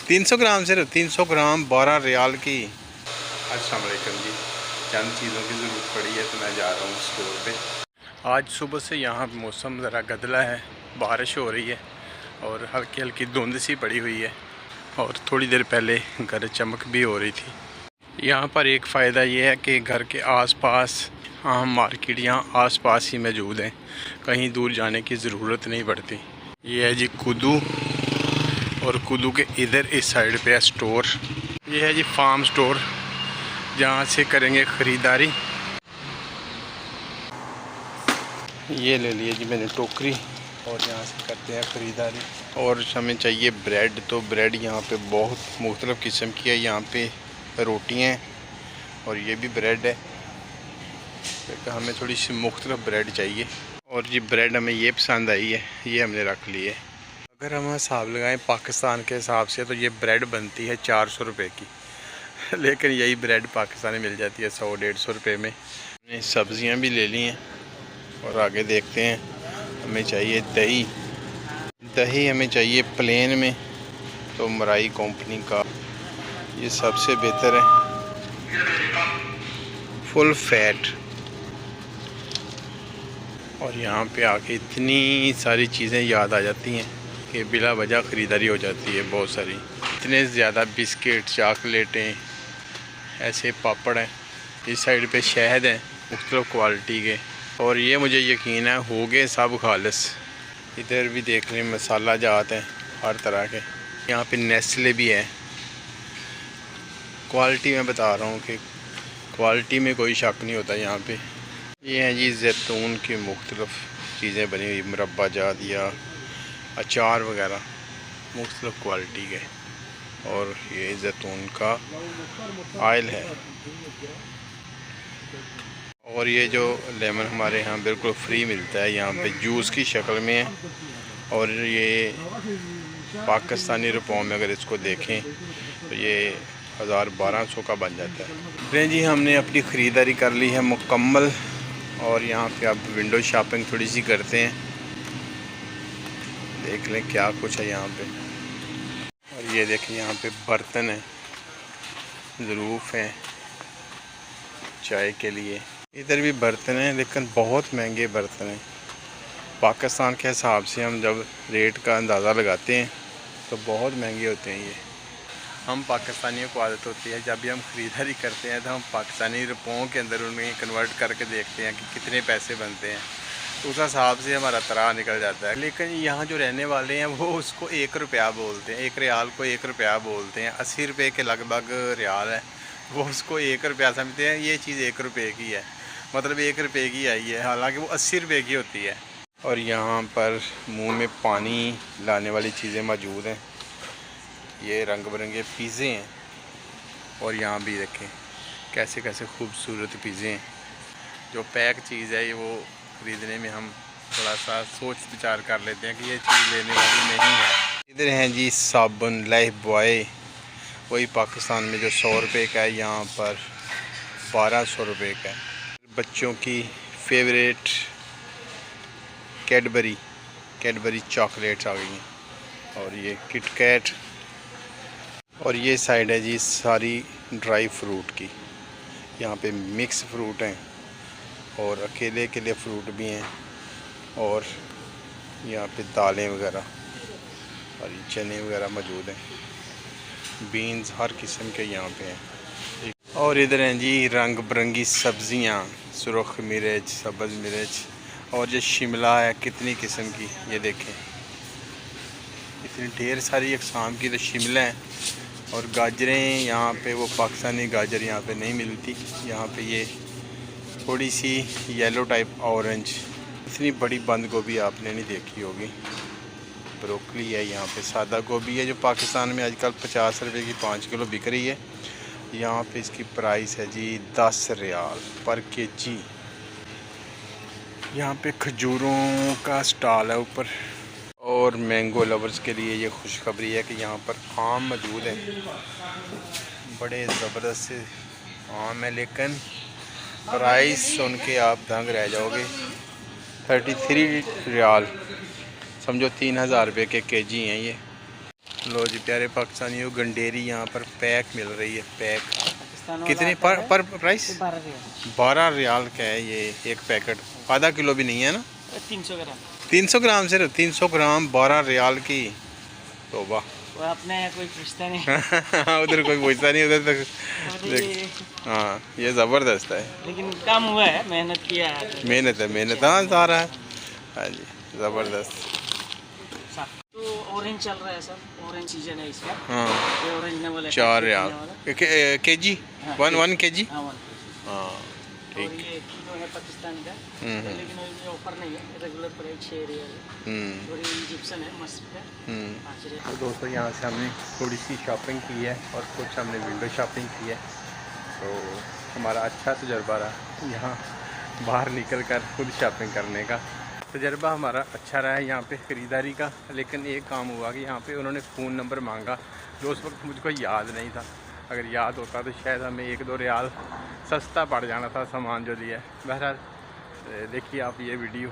300 ग्राम, सिर्फ 300 ग्राम 12 रियाल की। अस्सलाम वालेकुम जी, चंद चीज़ों की ज़रूरत पड़ी है तो मैं जा रहा हूँ स्टोर पे। आज सुबह से यहाँ मौसम ज़रा गदला है, बारिश हो रही है और हल्की हल्की धुंध सी पड़ी हुई है और थोड़ी देर पहले घर चमक भी हो रही थी। यहाँ पर एक फ़ायदा ये है कि घर के आसपास आम मार्केट यहाँ आसपास ही मौजूद हैं, कहीं दूर जाने की ज़रूरत नहीं पड़ती। ये है जी कुदू, और कुदू के इधर इस साइड पे है स्टोर। ये है जी फार्म स्टोर, जहाँ से करेंगे ख़रीदारी। ये ले लिए जी मैंने टोकरी और यहाँ से करते हैं ख़रीदारी। और हमें चाहिए ब्रेड, तो ब्रेड यहाँ पे बहुत मुख्तलिफ़ किस्म की है। यहाँ पे रोटियाँ हैं और ये भी ब्रेड है, तो हमें थोड़ी सी मुख्तलिफ़ ब्रेड चाहिए। और ये ब्रेड हमें ये पसंद आई है, ये हमने रख ली है। अगर हम हिसाब लगाएं पाकिस्तान के हिसाब से तो ये ब्रेड बनती है 400 रुपये की, लेकिन यही ब्रेड पाकिस्तानी मिल जाती है 100-150 रुपये में। हमने सब्ज़ियाँ भी ले ली हैं और आगे देखते हैं। हमें चाहिए दही, दही हमें चाहिए प्लेन में, तो मराई कंपनी का ये सबसे बेहतर है, फुल फैट। और यहाँ पे आके इतनी सारी चीज़ें याद आ जाती हैं कि बिला वजह ख़रीदारी हो जाती है बहुत सारी। इतने ज़्यादा बिस्किट, चॉकलेटें, ऐसे पापड़ हैं। इस साइड पे शहद हैं मुख्तलिफ़ क्वालिटी के, और ये मुझे यकीन है हो गए सब खालिस। इधर भी देख लें मसाला जात हैं हर तरह के। यहाँ पे नेस्ले भी है। क्वालिटी मैं बता रहा हूँ कि क्वालिटी में कोई शक नहीं होता यहाँ पे। ये हैं जी जैतून की मुख्तलिफ़ चीज़ें बनी हुई, मुरब्बा जात या अचार वगैरह मुख्तलिफ़ क्वालिटी के। और ये जैतून का आयल है। और ये जो लेमन हमारे यहाँ बिल्कुल फ्री मिलता है, यहाँ पे जूस की शक्ल में है। और ये पाकिस्तानी रुपयों में अगर इसको देखें तो ये 1000-1200 का बन जाता है। जी हमने अपनी ख़रीदारी कर ली है मुकम्मल, और यहाँ पे अब विंडो शॉपिंग थोड़ी सी करते हैं, देख लें क्या कुछ है यहाँ पे। और ये देखें यहाँ पे बर्तन है, ज़रूफ़ हैं चाय के लिए। इधर भी बर्तन हैं लेकिन बहुत महंगे बर्तन हैं। पाकिस्तान के हिसाब से हम जब रेट का अंदाज़ा लगाते हैं तो बहुत महंगे होते हैं ये। हम पाकिस्तानियों को आदत होती है जब भी हम ख़रीदारी करते हैं तो हम पाकिस्तानी रुपयों के अंदर उन्हें कन्वर्ट करके देखते हैं कि कितने पैसे बनते हैं, तो उस हिसाब से हमारा तरा निकल जाता है। लेकिन यहाँ जो रहने वाले हैं वो उसको 1 रुपया बोलते हैं, 1 रियाल को 1 रुपया बोलते हैं। 80 रुपये के लगभग रियाल है, वो उसको 1 रुपया समझते हैं। ये चीज़ 1 रुपये की है, मतलब 1 रुपये की आई है, हालांकि वो 80 रुपये की होती है। और यहाँ पर मुंह में पानी लाने वाली चीज़ें मौजूद हैं। ये रंग बिरंगे पिज़्ज़े हैं, और यहाँ भी देखें कैसे कैसे खूबसूरत पिज़्ज़े हैं। जो पैक चीज़ है ये वो ख़रीदने में हम थोड़ा सा सोच विचार कर लेते हैं कि ये चीज़ लेने वाली नहीं है। इधर हैं जी साबुन लाइफ बॉय, वही पाकिस्तान में जो 100 रुपये का है यहाँ पर 1200 रुपये का है। बच्चों की फेवरेट कैडबरी चॉकलेट्स आ गई हैं। और ये किटकैट। और ये साइड है जी सारी ड्राई फ्रूट की, यहाँ पे मिक्स फ्रूट हैं और अकेले अकेले फ्रूट भी हैं। और यहाँ पे दालें वगैरह और ये चने वगैरह मौजूद हैं, बीन्स हर किस्म के यहाँ पे हैं। और इधर हैं जी रंग बिरंगी सब्ज़ियाँ, सुरख मिर्च, सब्ज़ मिर्च, और जो शिमला है कितनी किस्म की, ये देखें इतनी ढेर सारी अक़साम की तो शिमला है। और गाजरें यहाँ पे वो पाकिस्तानी गाजर यहाँ पे नहीं मिलती, यहाँ पे ये थोड़ी सी येलो टाइप ऑरेंज। इतनी बड़ी बंद गोभी आपने नहीं देखी होगी। ब्रोकली है यहाँ पे, सादा गोभी है जो पाकिस्तान में आजकल 50 रुपये की 5 किलो बिक रही है। यहाँ पे इसकी प्राइस है जी 10 रियाल पर केजी। यहाँ पे खजूरों का स्टॉल है ऊपर। और मैंगो लवर्स के लिए ये खुशखबरी है कि यहाँ पर आम मौजूद है, बड़े ज़बरदस्त से आम है, लेकिन प्राइस सुन के आप दंग रह जाओगे। 33 रियाल, समझो 3000 रुपये के केजी हैं ये। लो जी प्यारे पाकिस्तानियों, गंडेरी यहाँ पर पैक मिल रही है। पैक पाकिस्तान वाला कितनी आता है पर प्राइस? 12 रियाल। 12 रियाल का है ये एक पैकेट। आधा किलो भी नहीं है ना, 300 ग्राम। 300 ग्राम सिर्फ 300 ग्राम 12 रियाल की। तो वाह, वो अपने यहाँ कोई पूछता नहीं। उधर कोई पूछता नहीं, उधर तक। ये- हाँ ये ज़बरदस्त है, लेकिन काम हुआ है, मेहनत किया है। मेहनत है, मेहनत। हाँ सारा है। हाँ जी ज़बरदस्त। तो ऑरेंज चल रहा है सर, ऑरेंज सीजन है इसका। हाँ ये ऑरेंज ने बोला 4 रियाल के जी, हाँ, 1 kg। हाँ 1 हाँ और ठीक। ये किलो है पाकिस्तान का, लेकिन ये ऑफर नहीं है, रेगुलर प्राइस 6 रियाल है। और ये इजिप्शियन है मस्क का 5 रियाल। तो दोस्तों यहाँ से हमने थोड़ी सी शॉपिंग की है और कुछ हमने विंडो शॉपिंग की है। तो हमारा अच्छा तजर्बा रहा यहाँ बाहर निकल कर खुद शॉपिंग करने का। तजर्बा हमारा अच्छा रहा है यहाँ पे ख़रीदारी का। लेकिन एक काम हुआ कि यहाँ पे उन्होंने फ़ोन नंबर मांगा जो उस वक्त मुझको याद नहीं था। अगर याद होता तो शायद हमें 1-2 रियाल सस्ता पड़ जाना था सामान जो लिया है। बहरहाल देखिए आप ये वीडियो।